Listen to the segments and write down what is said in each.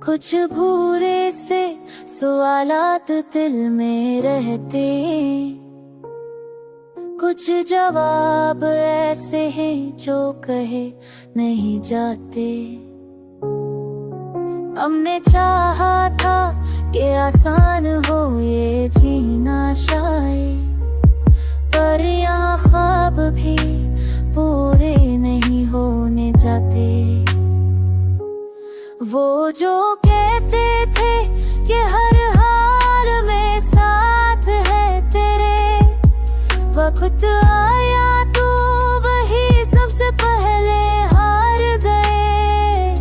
कुछ भूरे से सवालात दिल में रहते, कुछ जवाब ऐसे हैं जो कहे नहीं जाते। हमने चाहा था कि आसान हो ये जीना शायद, पर यहाँ ख्वाब भी पूरे नहीं होने जाते। वो जो कहते थे कि हर हाल में साथ है तेरे, वक्त आया तो वही सबसे पहले हार गए।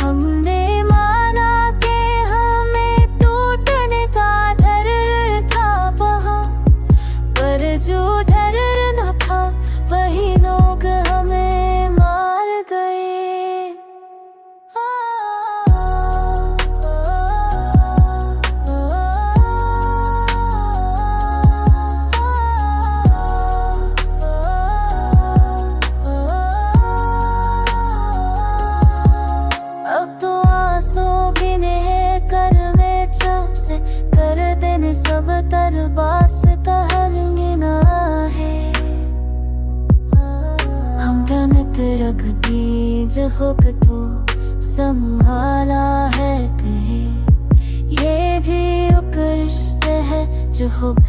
हमने माना कि हमें टूटने का डर था वहाँ, पर जो डर न था वही लोग हमें मार गए। कर देने सब तरबास तहरंगिना है। हम गणित रख दीज खुक तो संभाला है कहे, ये भी एक रिश्ते है जो खूब